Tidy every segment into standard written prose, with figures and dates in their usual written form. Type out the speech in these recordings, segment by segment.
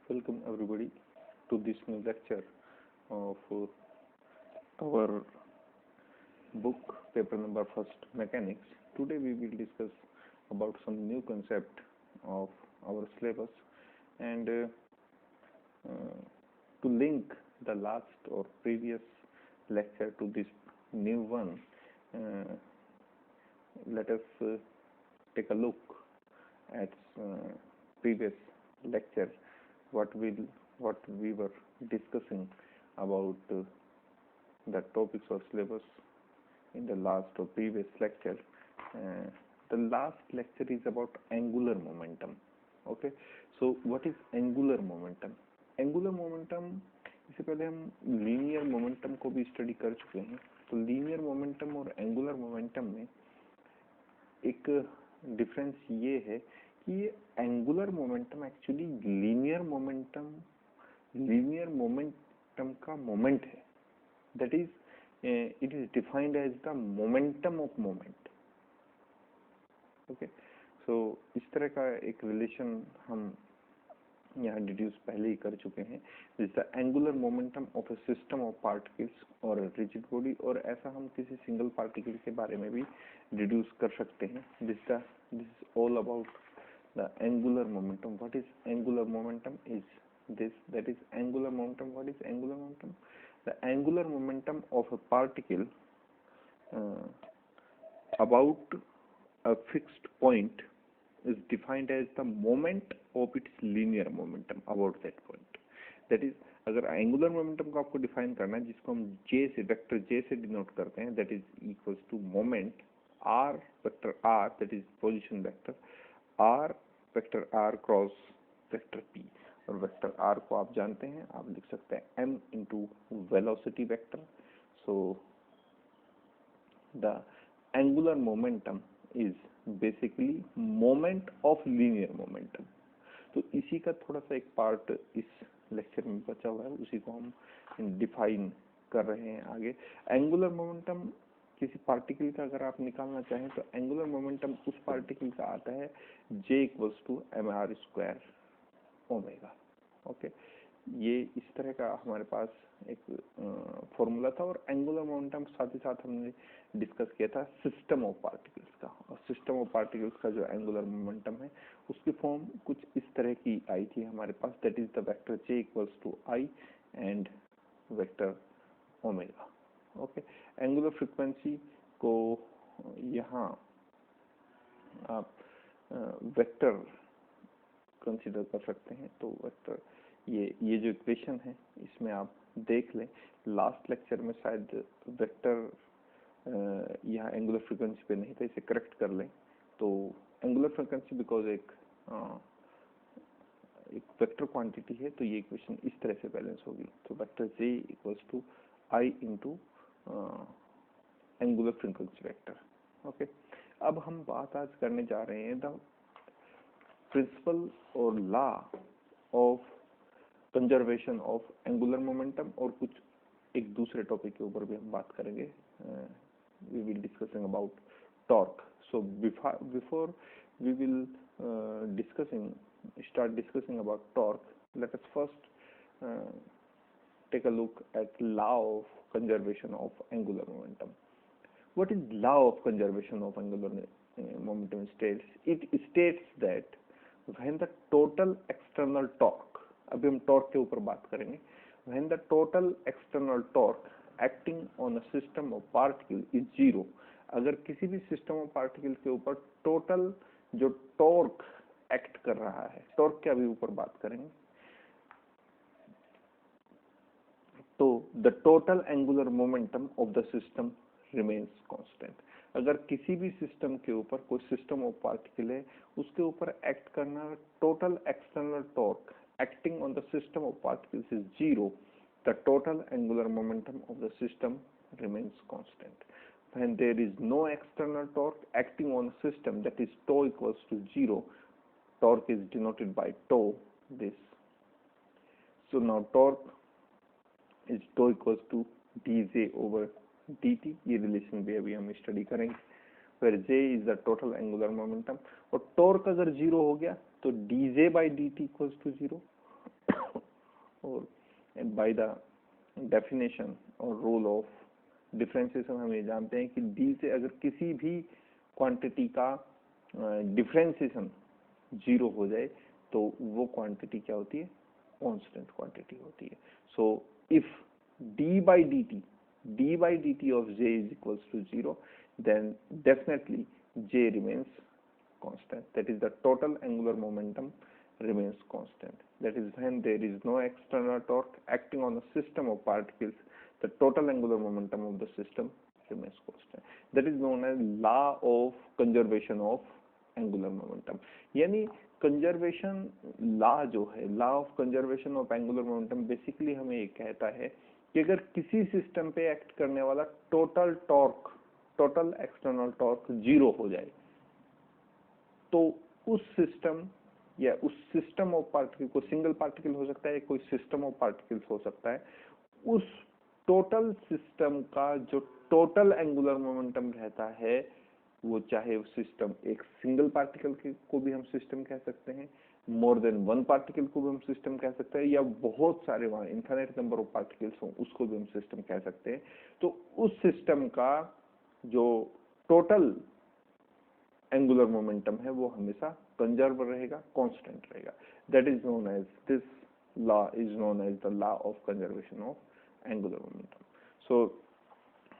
Welcome everybody to this new lecture of our book paper number first mechanics. Today we will discuss about some new concept of our syllabus and to link the last or previous lecture to this new one, let us take a look at previous lecture what we were discussing about the topics or syllabus in the last or previous lecture. The last lecture is about angular momentum. Okay, so what is angular momentum? Angular momentum, इससे पहले हम linear momentum को भी study कर चुके हैं. तो linear momentum और एंगुलर मोमेंटम में एक डिफरेंस ये है कि ये angular momentum actually linear momentum का मोमेंट है. That is it is defined as the momentum of moment. Okay, so इस तरह का एक रिलेशन हम यहाँ डिड्यूस पहले ही कर चुके हैं. This the angular momentum of A system of particles और रिजिड बॉडी, और ऐसा हम किसी सिंगल पार्टिकल के बारे में भी डिड्यूस कर सकते हैं. This is all about the angular momentum. What is angular momentum is this, that is angular momentum. What is angular momentum? The angular momentum of a particle about a fixed point is defined as the moment of its linear momentum about that point. That is, अगर angular momentum को आपको define करना है, जिसको हम J से vector J से denote करते हैं, that is equals to moment R vector R, that is position vector R vector R cross vector P. और वेक्टर R को आप जानते हैं, आप लिख सकते हैं M into velocity vector. So the angular momentum is basically moment of linear momentum. तो इसी का थोड़ा सा एक पार्ट इस लेक्चर में बचा हुआ है, उसी को हम डिफाइन कर रहे हैं आगे. एंगुलर मोमेंटम किसी पार्टिकल का अगर आप निकालना चाहें तो एंगुलर मोमेंटम उस पार्टिकल का आता है J equals to mr square omega. Okay, ये इस तरह का हमारे पास एक फॉर्मूला था. और एंगुलर मोमेंटम साथ ही साथ हमने डिस्कस किया था सिस्टम ऑफ पार्टिकल्स का. और सिस्टम ऑफ पार्टिकल्स का जो एंगुलर मोमेंटम है उसकी फॉर्म कुछ इस तरह की आई थी हमारे पास. That is the vector J equals to I and vector omega. Okay, angular frequency को यहाँ आप वेक्टर कंसीडर कर सकते हैं. तो वेक्टर ये जो इक्वेशन है इसमें आप देख लें, लास्ट लेक्चर में शायद वेक्टर यहाँ एंगुलर फ्रीक्वेंसी पे नहीं था, इसे करेक्ट कर लें. तो एंगुलर फ्रीक्वेंसी बिकॉज एक वेक्टर क्वांटिटी है, तो ये इक्वेशन इस तरह से बैलेंस होगी. तो vector J equals to I into angular frequency vector. Okay, अब हम बात आज करने जा रहे हैं द प्रिंसिपल और law of conservation of angular momentum, और कुछ एक दूसरे टॉपिक के ऊपर भी हम बात करेंगे. We will discussing about torque. So before we will start discussing about torque, let us first take a look at law of conservation of angular momentum. What is law of conservation of angular momentum states? It states that when the total external torque, अभी हम torque के ऊपर बात करेंगे, when the total external torque acting on a system of particle is zero, अगर किसी भी system of particle के ऊपर total जो torque एक्ट कर रहा है, टॉर्क के अभी ऊपर बात करेंगे, तो the total angular momentum of the system remains constant. अगर किसी भी सिस्टम के ऊपर कोई सिस्टम ऑफ पार्टिकल है, उसके ऊपर एक्ट करना total external torque acting on the system of particles is zero, the total angular momentum of the system remains constant. When there is no external torque acting on a system, that is tau equals to zero, torque is denoted by tau this. So now torque is tau equals to dj over dt. ये relation भी अभी हम study करेंगे. where j is the total angular momentum. और torque अगर zero हो गया तो dj by dt equals to zero. और बाय द डेफिनेशन और रूल ऑफ डिफरेंशिएशन हम ये जानते हैं कि डी से अगर किसी भी क्वांटिटी का डिफरेंशिएशन जीरो हो जाए तो वो क्वांटिटी क्या होती है, कांस्टेंट क्वांटिटी होती है. So if D by D T of J is equals to zero, then definitely J remains constant. That is, the total angular momentum remains constant. That is, when there is no external torque acting on a system of particles, the total angular momentum of the system remains constant. That is known as law of conservation of angular momentum. यानी conservation law जो है, law of conservation of angular momentum, basically हमें ये कहता है कि अगर किसी सिस्टम पे एक्ट करने वाला total torque, total external torque zero हो जाए तो उस सिस्टम या उस सिस्टम ऑफ पार्टिकल को, सिंगल पार्टिकल हो सकता है, कोई सिस्टम ऑफ पार्टिकल्स हो सकता है, उस टोटल सिस्टम का जो टोटल एंगुलर मोमेंटम रहता है, वो चाहे सिस्टम एक सिंगल पार्टिकल को भी हम सिस्टम कह सकते हैं, मोर देन वन पार्टिकल को भी हम सिस्टम कह सकते हैं, या बहुत सारे वहां इनफाइनाइट नंबर ऑफ पार्टिकल्स हो उसको भी हम सिस्टम कह सकते हैं. तो उस सिस्टम का जो टोटल एंगुलर मोमेंटम है वो हमेशा कंजर्व रहेगा, कांस्टेंट रहेगा. That is known as, this law is known as the law of conservation of angular momentum. So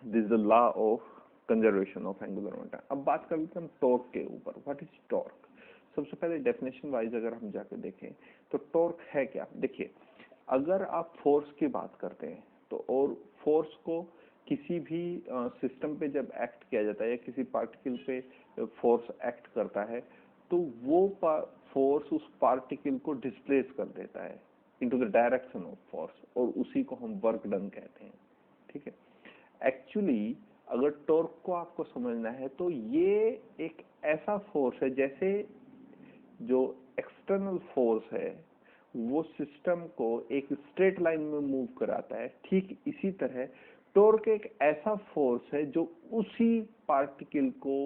this the law of conservation of angular momentum. अब बात कर लेते हैं हम टॉर्क के ऊपर. What is torque? सबसे पहले डेफिनेशन वाइज अगर हम जाकर देखें तो टॉर्क है क्या. देखिए, अगर आप फोर्स की बात करते हैं तो, और फोर्स को किसी भी सिस्टम पे जब एक्ट किया जाता है या किसी पार्टिकल पे फोर्स एक्ट करता है तो वो फोर्स उस पार्टिकल को डिस्प्लेस कर देता है into the direction of force, और उसी को हम वर्क डन कहते हैं. ठीक है. एक्चुअली अगर टॉर्क को आपको समझना है तो ये एक ऐसा फोर्स है, जैसे जो एक्सटर्नल फोर्स है वो सिस्टम को एक स्ट्रेट लाइन में मूव कराता है, ठीक इसी तरह टॉर्क एक ऐसा फोर्स है जो उसी पार्टिकल को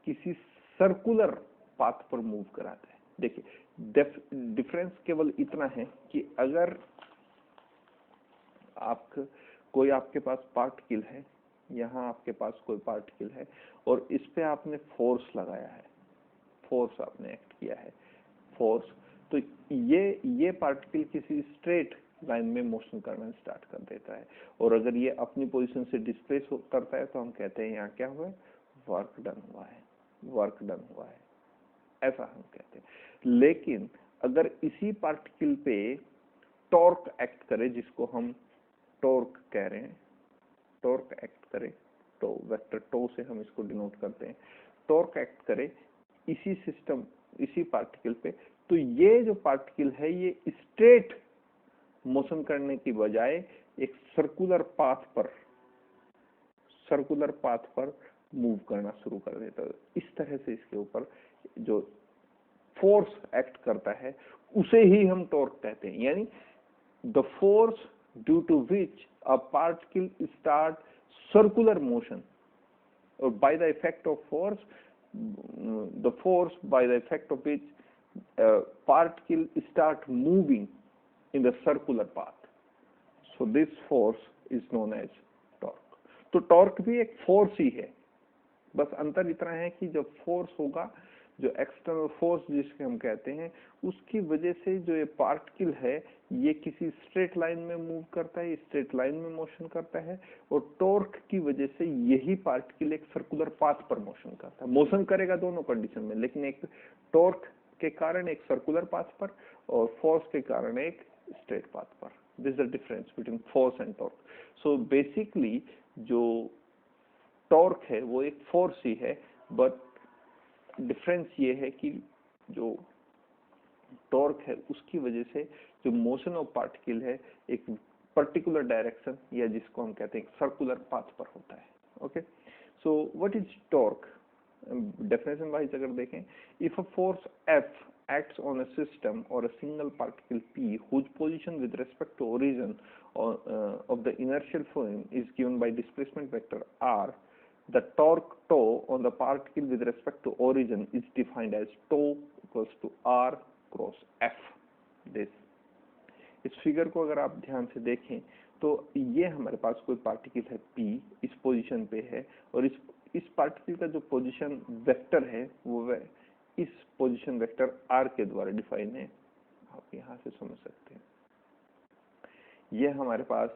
किसी सर्कुलर पाथ पर मूव कराता है. देखिए, डिफरेंस केवल इतना है कि अगर कोई आपके पास पार्टिकल है, यहाँ आपके पास कोई पार्टिकल है और इस पे आपने फोर्स लगाया है, फोर्स आपने एक्ट किया है, फोर्स, तो ये पार्टिकल किसी स्ट्रेट लाइन में मोशन करना स्टार्ट कर देता है, और अगर ये अपनी पोजीशन से डिस्प्लेस करता है तो हम कहते हैं यहाँ क्या हुआ है, वर्क डन हुआ है, वर्क डन हुआ है, ऐसा हम कहते हैं. लेकिन अगर इसी पार्टिकल पे टॉर्क एक्ट करे, जिसको हम टॉर्क कह रहे हैं, टॉर्क एक्ट करे, तो वेक्टर टो से हम इसको डिनोट करते हैं, टॉर्क एक्ट करे इसी सिस्टम, इसी पार्टिकल पे, तो ये जो पार्टिकल है ये स्ट्रेट मोशन करने की बजाय एक सर्कुलर पाथ पर मूव करना शुरू कर देता है. इस तरह से इसके ऊपर जो फोर्स एक्ट करता है उसे ही हम टॉर्क कहते हैं. यानी the force due to which a particle start circular motion, और by the effect of force, the force by the effect of which particle start moving in the circular path. So this force is known as torque. तो torque भी एक force ही है, बस अंतर इतना है कि जब फोर्स होगा, जो एक्सटर्नल फोर्स जिसके हम कहते हैं, उसकी वजह से जो ये पार्टिकल है ये किसी स्ट्रेट लाइन में मूव करता है, स्ट्रेट लाइन में मोशन करता है, और टॉर्क की वजह से यही पार्टिकल एक सर्कुलर पाथ पर मोशन करता है. मोशन करेगा दोनों कंडीशन में, लेकिन एक टॉर्क के कारण एक सर्कुलर पाथ पर और फोर्स के कारण एक स्ट्रेट पाथ पर. This is the difference between force and torque. So basically जो टॉर्क है वो एक फोर्स ही है, बट डिफरेंस ये है कि जो टॉर्क है उसकी वजह से जो मोशन ऑफ पार्टिकल है एक पर्टिकुलर डायरेक्शन, या जिसको हम कहते हैं सर्कुलर पाथ पर होता है. Okay. So what is torque? Definition wise अगर देखें, if a force F acts on a system or a single particle P whose position with respect to origin of the inertial frame is given by displacement vector r, the torque tau on the particle with respect to origin is defined as tau equals to r cross F. This इस figure को अगर आप ध्यान से देखें तो ये हमारे पास कोई पार्टिकल है P, इस पोजीशन पे है, और इस पार्टिकल का जो पोजीशन वेक्टर है वो इस पोजीशन वेक्टर r के द्वारा डिफाइन है। आप यहाँ से समझ सकते हैं। ये हमारे पास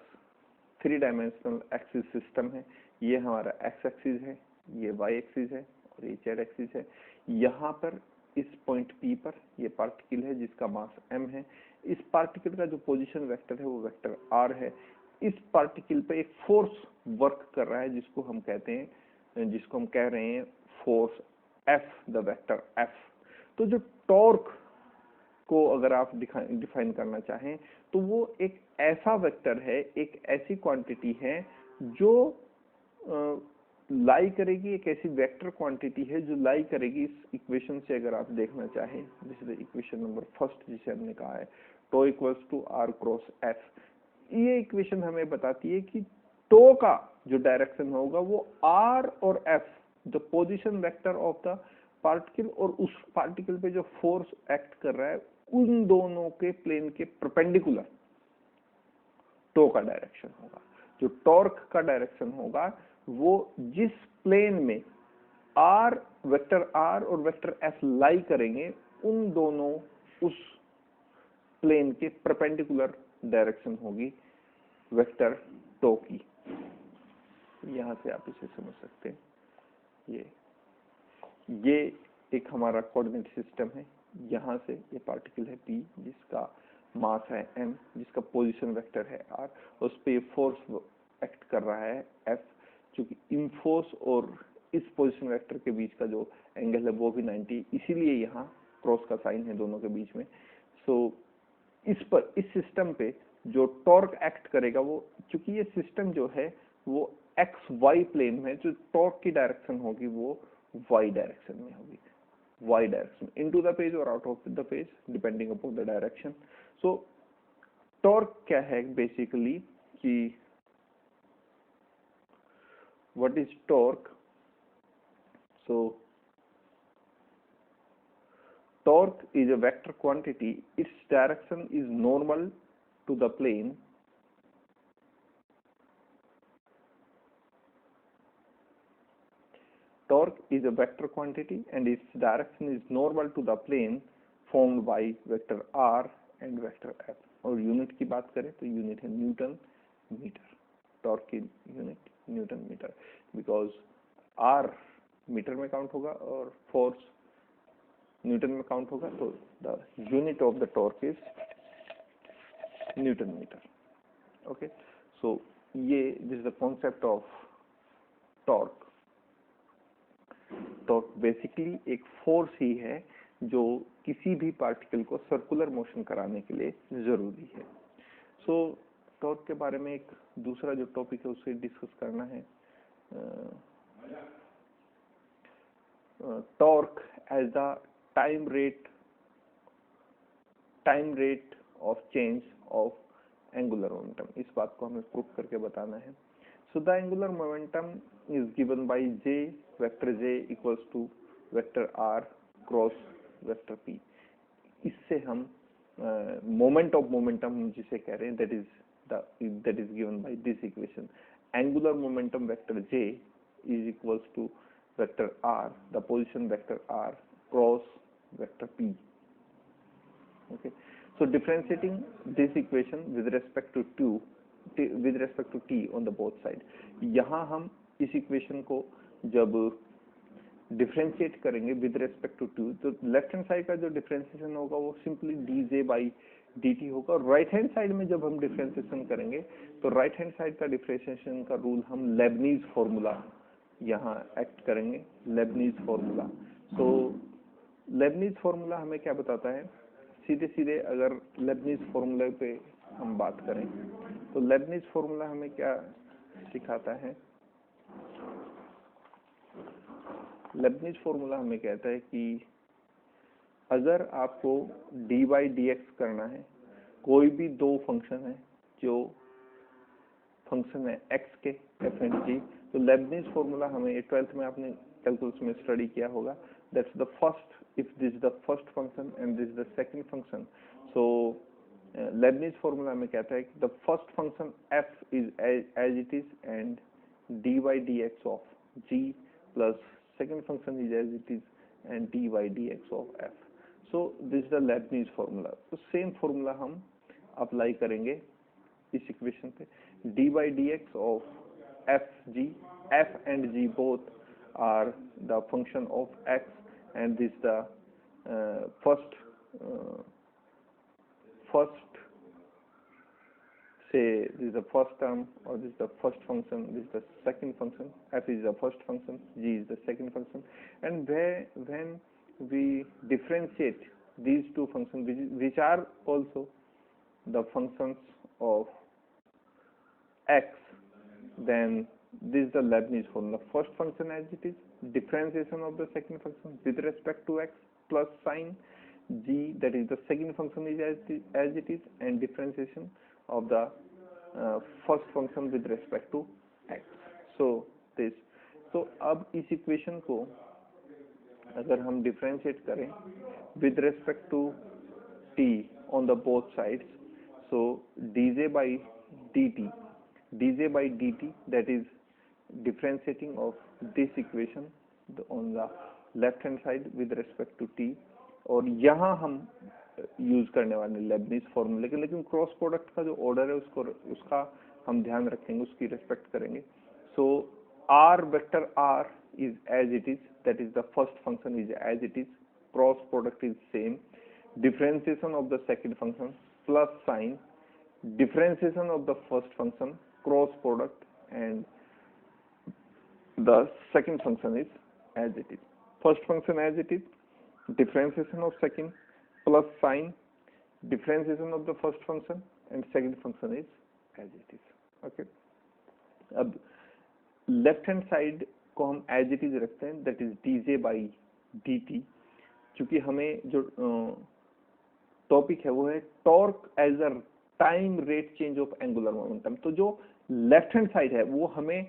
3 डायमेंशनल एक्सिस सिस्टम है। ये हमारा x एक्सिस है, ये y एक्सिस है और ये z एक्सिस है। यहाँ पर इस पॉइंट P पर ये पार्टिकल है जिसका मास m है। इस पार्टिकल का जो पोजीशन वेक्टर है वो वेक्टर r है। इस पार्टिकल पे एक फोर्स वर्क कर रहा है जिसको हम कह रहे हैं force F, the vector F। तो जो टॉर्क को अगर आप डिफाइन करना चाहें तो वो एक ऐसा वेक्टर है, एक ऐसी क्वांटिटी है जो लाई करेगी, एक ऐसी वेक्टर क्वांटिटी है जो लाई करेगी इस इक्वेशन से। अगर आप देखना चाहें, this is equation number first जिसे हमने कहा है tau equals to r cross f। ये इक्वेशन हमें बताती है कि टो का जो डायरेक्शन होगा वो r और f, the position vector of the particle, और उस पार्टिकल पे जो फोर्स एक्ट कर रहा है उन दोनों के प्लेन के परपेंडिकुलर टो का डायरेक्शन होगा। जो टॉर्क का डायरेक्शन होगा वो जिस प्लेन में वेक्टर r और वेक्टर f लाई करेंगे उन दोनों उस प्लेन के परपेंडिकुलर डायरेक्शन होगी वेक्टर टो की। यहां से आप इसे समझ सकते हैं। ये एक हमारा कोऑर्डिनेट सिस्टम है। यहाँ से ये पार्टिकल है P जिसका मास है m, जिसका पोजीशन वेक्टर है r, उस पे फोर्स एक्ट कर रहा है F, क्योंकि इन फोर्स और इस पोजीशन वेक्टर के बीच का जो एंगल है वो भी 90, इसीलिए यहाँ क्रॉस का साइन है दोनों के बीच में। इस सिस्टम पे जो टॉर्क एक्ट करेगा वो, क्योंकि ये सिस्टम जो है वो एक्स वाई प्लेन में, जो टॉर्क की डायरेक्शन होगी वो वाई डायरेक्शन में होगी, Y direction, into the page और out of the page depending upon the direction. So torque क्या है बेसिकली कि what is torque? So torque is a vector quantity. Its direction is normal to the plane torque is a vector quantity and its direction is normal to the plane formed by vector r and vector f। और unit की बात करें तो unit है newton meter. Torque की unit newton meter, because r meter में count होगा और फोर्स न्यूटन में काउंट होगा, तो the unit of the torque is newton meter. Okay, so ये this the concept of torque. Torque basically एक फोर्स ही है जो किसी भी पार्टिकल को सर्कुलर मोशन कराने के लिए जरूरी है। सो टॉर्क के बारे में एक दूसरा जो टॉपिक है उसे डिस्कस करना है, torque as the time rate of change of angular momentum. इस बात को हमें प्रूव करके बताना है। So the angular momentum is given by j, vector j equals to vector r cross vector p। इससे हम मोमेंट ऑफ मोमेंटम जिसे कह रहे हैं that is given by this equation। Angular momentum vector j is equals to vector r, the position vector r cross vector p। Okay, so differentiating this equation with respect to t on the both side। यहाँ हम इस equation को जब differentiate करेंगे with respect to t, तो left hand side का जो differentiation होगा वो सिंपली dj by dt होगा। राइट हैंड साइड में जब हम डिफरेंशिएशन करेंगे तो राइट हैंड साइड का डिफरेंशिएशन का रूल हम लेबनीज फॉर्मूला यहाँ एक्ट करेंगे, लेबनीज फॉर्मूला। तो लेबनीज फॉर्मूला हमें क्या बताता है? सीधे अगर लेबनीज फॉर्मूले पे हम बात करें तो लेबनीज फॉर्मूला हमें क्या सिखाता है? लेबनीज फॉर्मूला हमें कहता है कि अगर आपको dy dx करना है, कोई भी दो फंक्शन है जो फंक्शन है x के f एंड g, तो लेबनीज फॉर्मूला हमें 12th में आपने कैलकुलस में स्टडी किया होगा। That's the first, if this is the first function and this is the second function, so Leibniz formula में कहता है कि the first function f is as it is and dy dx of g plus second function is as it is and dy dx of f. So this is the Leibniz formula. तो same formula हम apply करेंगे इस equation पे. dy dx of f and g both are the function of x, and this the first say this is the first term, or this is the first function, this is the second function. F is the first function, g is the second function, and when we differentiate these two functions, which are also the functions of x, then this is the Leibniz formula. First function as it is, differentiation of the second function with respect to x plus sine g, that is the second function is as it is, and differentiation of the first function with respect to x. So this, so अब इस equation को अगर हम differentiate करें with respect to t on the both sides, so dj by dt, that is differentiating of this equation on the left hand side with respect to t. और यहाँ हम use करने वाले लेबनिज फॉर्मूले के, लेकिन क्रॉस प्रोडक्ट का जो ऑर्डर है उसका हम ध्यान रखेंगे, उसकी रेस्पेक्ट करेंगे. So r vector r is as it is, that is the first function is as it is, cross product is same, differentiation of the second function plus sign, differentiation of the first function, cross product, and the second function is as it is. First function as it is, differentiation of second plus sine, differentiation of the first function, and second function is as it is. Okay. अब left hand side को हम as it is रखते हैं, that is dj by dt. चूंकि हमें जो topic है वो है torque as a time rate change of angular momentum. तो जो लेफ्ट हैंड साइड है वो हमें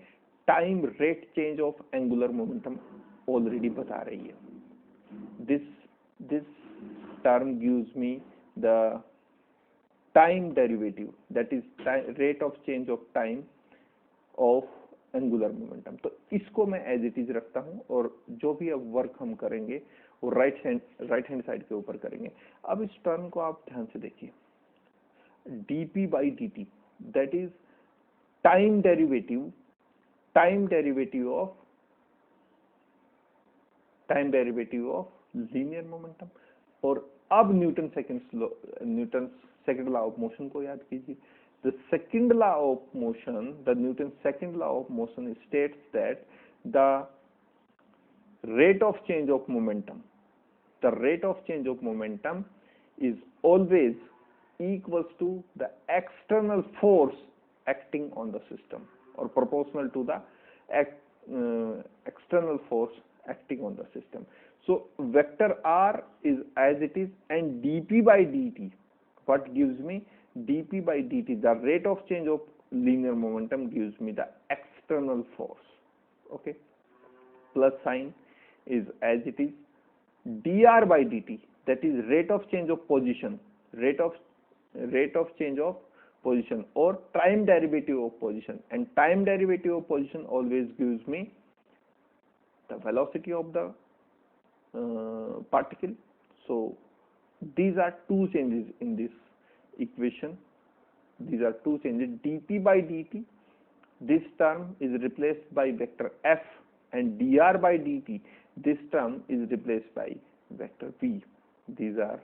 time rate change of angular momentum already बता रही है. This term gives me the time derivative, that is rate of change of time of angular momentum. तो इसको मैं एज इट इज रखता हूं, और जो भी अब वर्क हम करेंगे वो राइट हैंड साइड के ऊपर करेंगे. अब इस टर्म को आप ध्यान से देखिए, dp by dt, that is time derivative of linear momentum. और अब Newton second law of motion को याद कीजिए. the Newton's second law of motion states that the rate of change of momentum is always equals to the external force acting on the system, or proportional to the external force acting on the system. So vector r is as it is, and dp by dt, what gives me? dp by dt, the rate of change of linear momentum, gives me the external force. Okay, plus sign is as it is, dr by dt, that is rate of change of position, rate of change of position, or time derivative of position. And time derivative of position always gives me the velocity of the particle. So these are two changes in this equation. These are two changes. dp by dt, this term is replaced by vector f, and dr by dt, this term is replaced by vector v. These are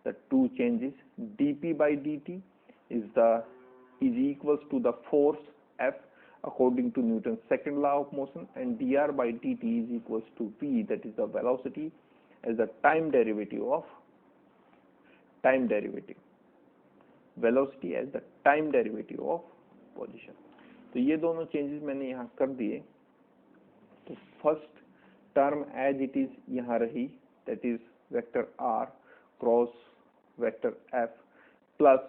the two changes. dp by dt is equals to the force f according to Newton's second law of motion, and dr by dt is equals to v, that is the velocity as the time derivative of velocity as the time derivative of position. तो ये दोनों changes मैंने यहाँ कर दिए. तो first term as it is यहाँ रही, that is vector r cross vector f plus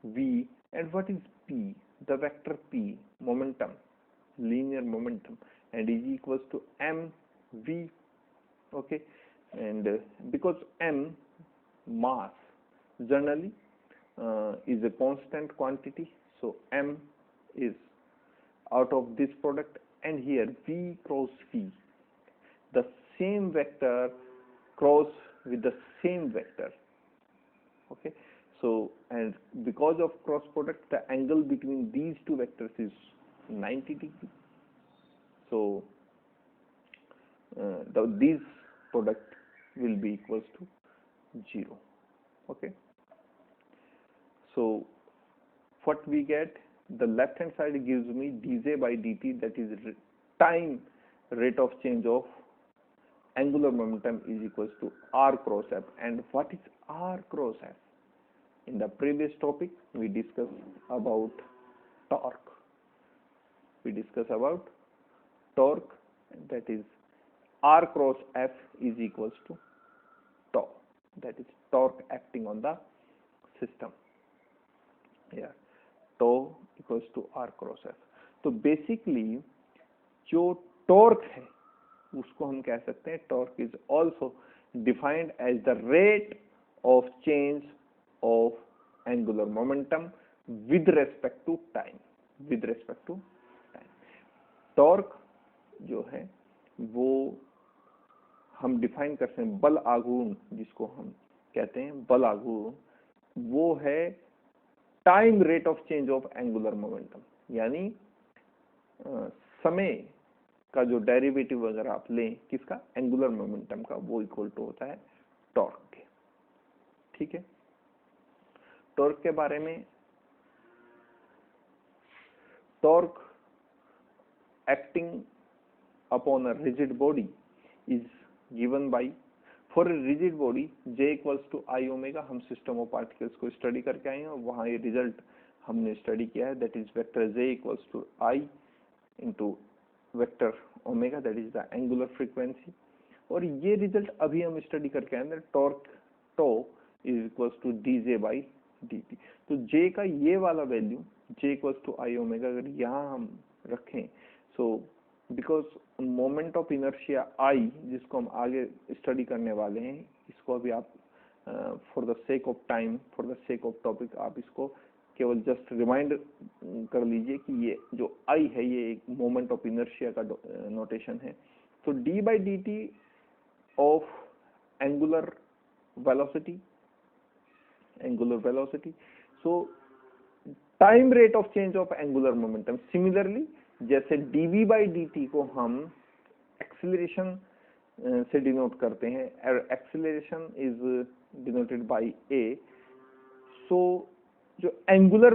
v, and what is p? The vector p, momentum, linear momentum, and is equals to mv. Okay, and because m, mass, generally is a constant quantity, so m is out of this product, and here v cross v, the same vector cross with the same vector. Okay, so and because of cross product, the angle between these two vectors is 90 degree. So these product will be equals to 0. Okay, so what we get, the left hand side gives me dj by dt, that is time rate of change of angular momentum is equals to r cross f. And what is r cross f? In the previous topic we discussed about torque. We discussed about torque, that is r cross f is equals to tau, that is torque acting on the system. Yeah, tau equals to r cross f. तो basically जो torque है उसको हम कह सकते हैं, torque is also defined as the rate of change of angular momentum with respect to time. With respect to time torque जो है वो हम डिफाइन करते हैं, बल आघूर्ण जिसको हम कहते हैं, बल आघूर्ण वो है time rate of change of angular momentum, यानी समय का जो डेरिवेटिव अगर आप लें किसका, एंगुलर मोमेंटम का, वो इक्वल टू होता है टॉर्क के. ठीक है, टॉर्क के बारे में, torque acting upon a rigid body is given by, for a rigid body J equals to I omega. हम सिस्टम ऑफ पार्टिकल्स को स्टडी करके आए हैं और वहां ये रिजल्ट हमने स्टडी किया है, that is vector J equals to I into vector omega, that is the angular frequency. और ये रिजल्ट अभी हम स्टडी करके आए हैं, torque tau is equals to dj by dt. तो J का ये वाला value J equals to I omega अगर यहाँ हम रखें, so because moment of inertia I, जिसको हम आगे स्टडी करने वाले हैं, इसको अभी आप for the sake of time, for the sake of topic, आप इसको केवल जस्ट रिमाइंड कर लीजिए कि ये जो I है ये एक मोमेंट ऑफ इनर्शिया का नोटेशन है. तो d by D T of angular velocity, angular velocity, so time rate of change of angular momentum. Similarly जैसे dv बाई dt को हम एक्सीलरेशन से डिनोट करते हैं, acceleration is denoted by a, सो जो एंगुलर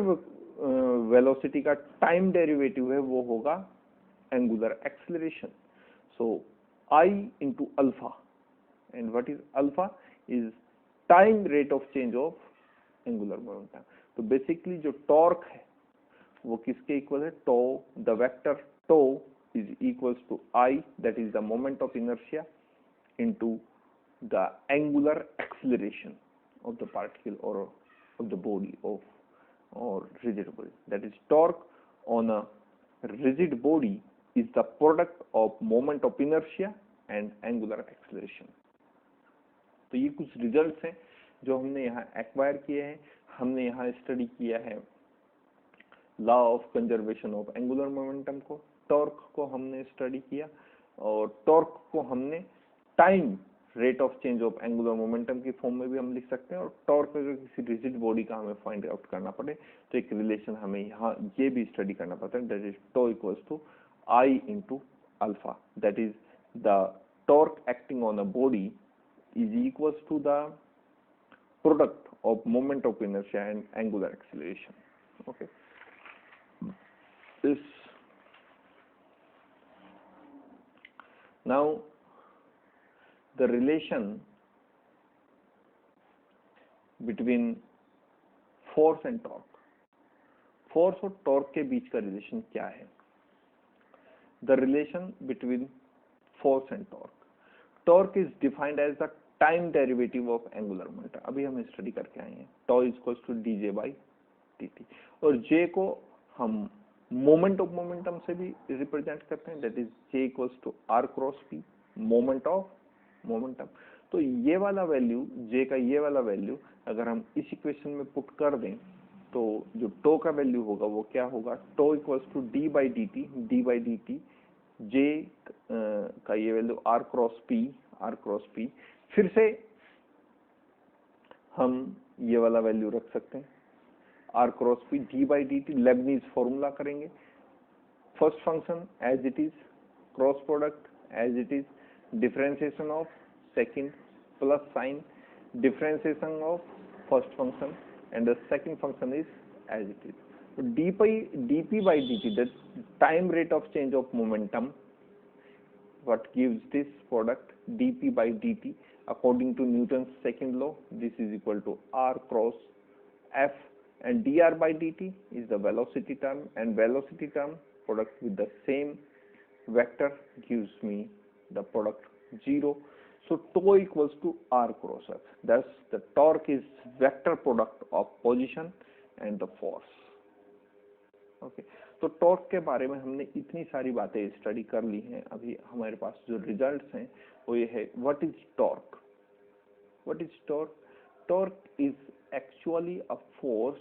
वेलोसिटी का टाइम डेरिवेटिव है वो होगा angular acceleration. So I into alpha, and what is alpha is time rate of change of angular momentum. तो बेसिकली जो टॉर्क है वो किसके इक्वल है, tau, the vector tau is equals to I, that is the moment of inertia, into the angular acceleration of the particle और of the body of or rigid body. That is, torque on a rigid body is the product of moment of inertia and angular acceleration. तो ये कुछ results हैं जो हमने यहाँ acquire किए हैं. हमने यहाँ स्टडी किया है law of conservation of angular momentum को, टॉर्क को हमने स्टडी किया, और टॉर्क को हमने time rate of change of angular momentum की फॉर्म में भी हम लिख सकते हैं. और टॉर्क अगर किसी रिजिड बॉडी का हमें फाइंड आउट करना पड़े तो एक रिलेशन हमें यहाँ ये भी स्टडी करना पड़ता है, that is tau equals to I into alpha, that is the torque acting on a body is equals to the product of moment of inertia and angular acceleration. Okay, this now the relation between force and torque. Force और torque के बीच का relation क्या है? The relation between force and torque. Torque is defined as the time derivative of angular momentum. अभी हम study करके आए हैं. Tau is equals to dj by dt. और J को हम मोमेंट ऑफ मोमेंटम से भी रिप्रेजेंट करते हैं, that is J equals to R cross P, moment of momentum. तो ये वाला वैल्यू जे का, ये वाला वैल्यू अगर हम इस इक्वेशन में पुट कर दें तो जो टो का वैल्यू होगा वो क्या होगा, tau equals to D by D T, J का ये वैल्यू आर क्रॉस पी, फिर से हम ये वाला वैल्यू रख सकते हैं R cross P D by D T, Leibniz formula करेंगे, first function as it is, cross product as it is, differentiation of second plus sign differentiation of first function and the second function is as it is. So dp by dt, the time rate of change of momentum, what gives this product dp by dt according to Newton's second law, this is equal to r cross f, and dr by dt is the velocity term, and velocity term product with the same vector gives me the product 0. So tau equals to r cross f. Thus the torque is vector product of position and the force. Okay. तो torque के बारे में हमने इतनी सारी बातें study कर ली हैं. अभी हमारे पास जो रिजल्ट्स हैं वो ये है, what is torque. What is torque? Torque is actually a force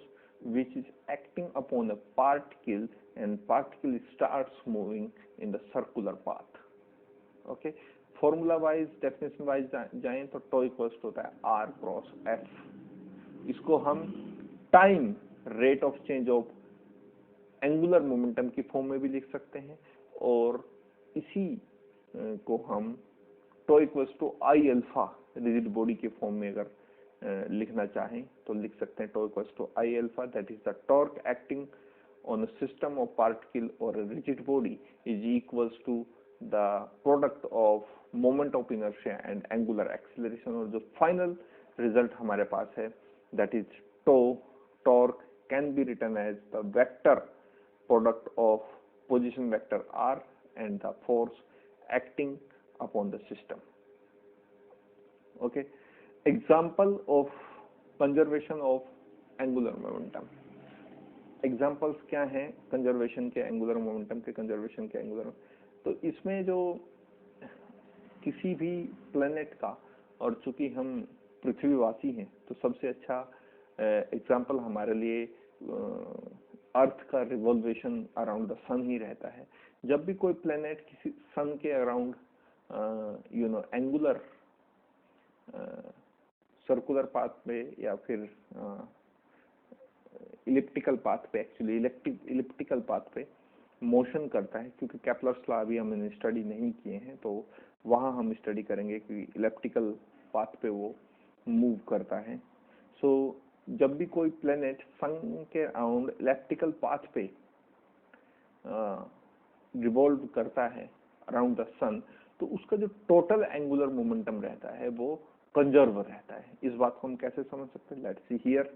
which is acting upon a particle and particle starts moving in the circular path. Okay. Formula wise, definition wise जाएं तो to equals to होता है are cross F. इसको हम time rate of change of angular momentum की form में भी लिख सकते हैं, और इसी को हम tau equals to I alpha rigid body के फॉर्म में अगर लिखना चाहें तो लिख सकते हैं tau equals to I alpha, that is the torque acting on a system of particle और rigid body is equals to the product of moment of inertia and angular acceleration. और जो फाइनल रिजल्ट हमारे पास है that is torque can be written as the vector product of position vector r and the force acting upon the system. Okay. Example of conservation of angular momentum. Examples क्या हैं conservation के angular momentum के, conservation के angular. तो इसमें जो किसी भी प्लेनेट का, और चूंकि हम पृथ्वीवासी हैं तो सबसे अच्छा एग्जाम्पल हमारे लिए अर्थ का रिवॉल्वेशन अराउंड द सन ही रहता है. जब भी कोई प्लेनेट किसी सन के अराउंड एंगुलर सर्कुलर पाथ पे या फिर इलिप्टिकल पाथ पे, एक्चुअली इलिप्टिकल पाथ पे मोशन करता है, क्योंकि केपलर्स लॉ अभी हमने स्टडी नहीं किए हैं तो वहां हम स्टडी करेंगे कि इलिप्टिकल पाथ पे वो मूव करता है. सो जब भी कोई प्लेनेट सन के अराउंड इलिप्टिकल पाथ पे रिवॉल्व करता है अराउंड द सन, तो उसका जो टोटल एंगुलर मोमेंटम रहता है वो कंजर्व रहता है. इस बात को हम कैसे समझ सकते हैं? Let's see here.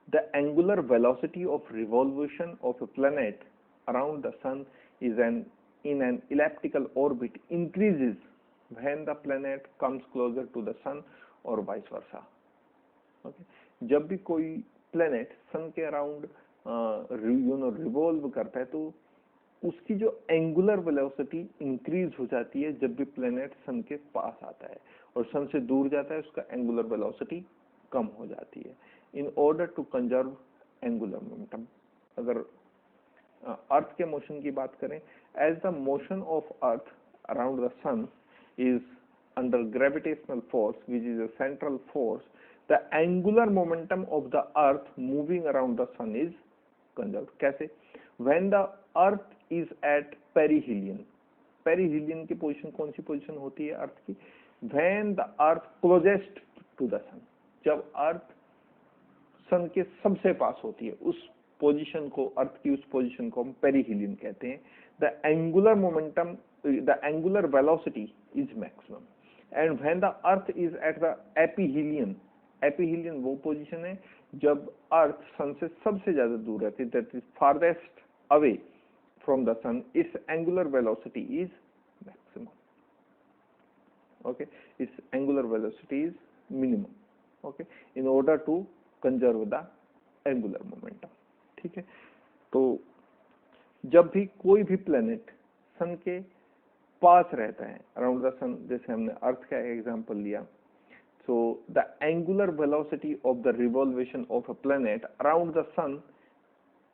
The angular velocity of revolution of a planet around the sun is in an elliptical orbit increases when the planet comes closer to the sun or vice versa. Okay. जब भी कोई planet sun के around revolve करता है तो उसकी जो angular velocity increase हो जाती है जब भी planet sun के पास आता है, और sun से दूर जाता है उसका angular velocity कम हो जाती है. In order to conserve angular momentum, अगर अर्थ के मोशन की बात करें, as the motion of earth around the sun is under gravitational force, which is a central force, the angular momentum of the earth moving around the sun is conserved. कैसे? When the earth is at perihelion, perihelion की position कौन सी position होती है अर्थ की? When the earth closest to the sun, जब अर्थ सन के सबसे पास होती है, उस पोजीशन को, अर्थ की उस पोजीशन को हम पेरिहीलियन कहते हैं. The angular momentum, the angular velocity is maximum, and when the earth is at the aphelion, aphelion वो पोजीशन है जब अर्थ सन से सबसे ज्यादा दूर रहती है, that is farthest away from the sun, इस angular velocity is maximum. Okay, इस angular velocity is minimum. Okay, in order to conserve the angular momentum. ठीक है. तो जब भी कोई भी प्लेनेट सन के पास रहता है अराउंड द सन, जैसे हमने अर्थ का एग्जांपल लिया, so the angular velocity of the revolution of a planet around the sun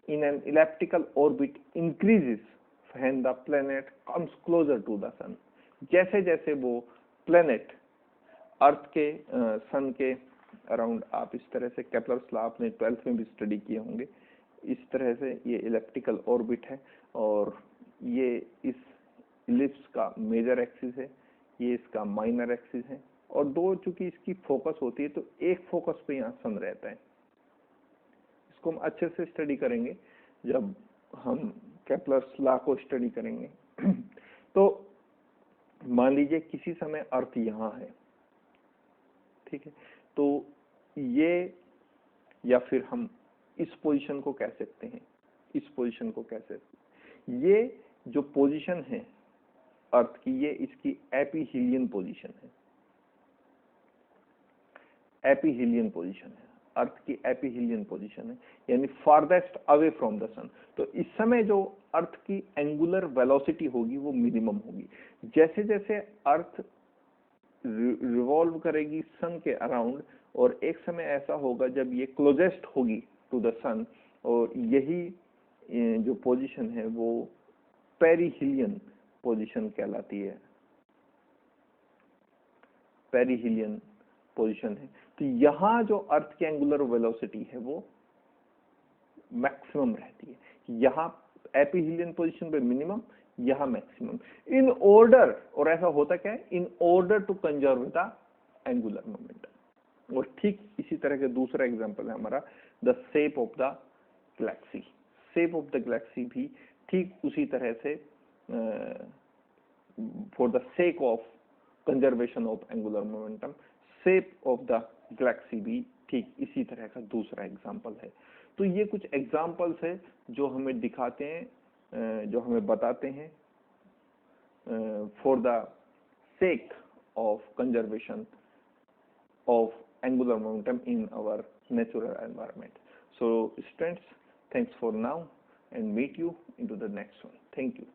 in an elliptical orbit increases when the planet comes closer to the sun. जैसे जैसे वो प्लेनेट अर्थ के सन के around, आप इस तरह से केपलर्स लॉ आपने 12th में भी स्टडी किए होंगे, इस तरह से ये इलेप्टिकल ऑर्बिट है और ये इस इलिप्स का मेजर एक्सिस है, ये इसका माइनर एक्सिस है, और दो चूंकि इसकी फोकस होती है तो एक फोकस पे यहाँ सन रहता है। इसको हम अच्छे से स्टडी करेंगे जब हम केपलर्स लॉ को स्टडी करेंगे। तो मान लीजिए किसी समय अर्थ यहाँ है, ठीक है, तो ये, या फिर हम इस पोजीशन को कह सकते हैं, इस पोजीशन को कह सकते हैं, ये जो पोजीशन है अर्थ की, ये इसकी एपीहीलियन पोजीशन है, एपीहीलियन पोजीशन है, अर्थ की एपीहीलियन पोजीशन है, यानी फारदेस्ट अवे फ्रॉम द सन। तो इस समय जो अर्थ की एंगुलर वेलोसिटी होगी वो मिनिमम होगी। जैसे जैसे अर्थ रिवॉल्व करेगी सन के अराउंड, और एक समय ऐसा होगा जब ये क्लोजेस्ट होगी टू द सन, और यही जो पोजीशन है वो पेरिहीलियन पोजीशन कहलाती है, पेरिहीलियन पोजीशन है। तो यहाँ जो अर्थ की एंगुलर वेलोसिटी है वो मैक्सिमम रहती है, यहाँ एपीहीलियन पोजीशन पे मिनिमम, यहाँ मैक्सिमम, इन ऑर्डर, और ऐसा होता क्या है, in order to conserve the angular momentum. और ठीक इसी तरह के दूसरा एग्जांपल है हमारा the shape of the galaxy. Shape of the galaxy भी ठीक उसी तरह से for the sake of conservation of angular momentum, shape of the galaxy भी ठीक इसी तरह का दूसरा एग्जांपल है। तो ये कुछ एग्जांपल्स है जो हमें दिखाते हैं, जो हमें बताते हैं for the sake of conservation of angular momentum in our natural environment. So students, thanks for now and meet you into the next one. Thank you.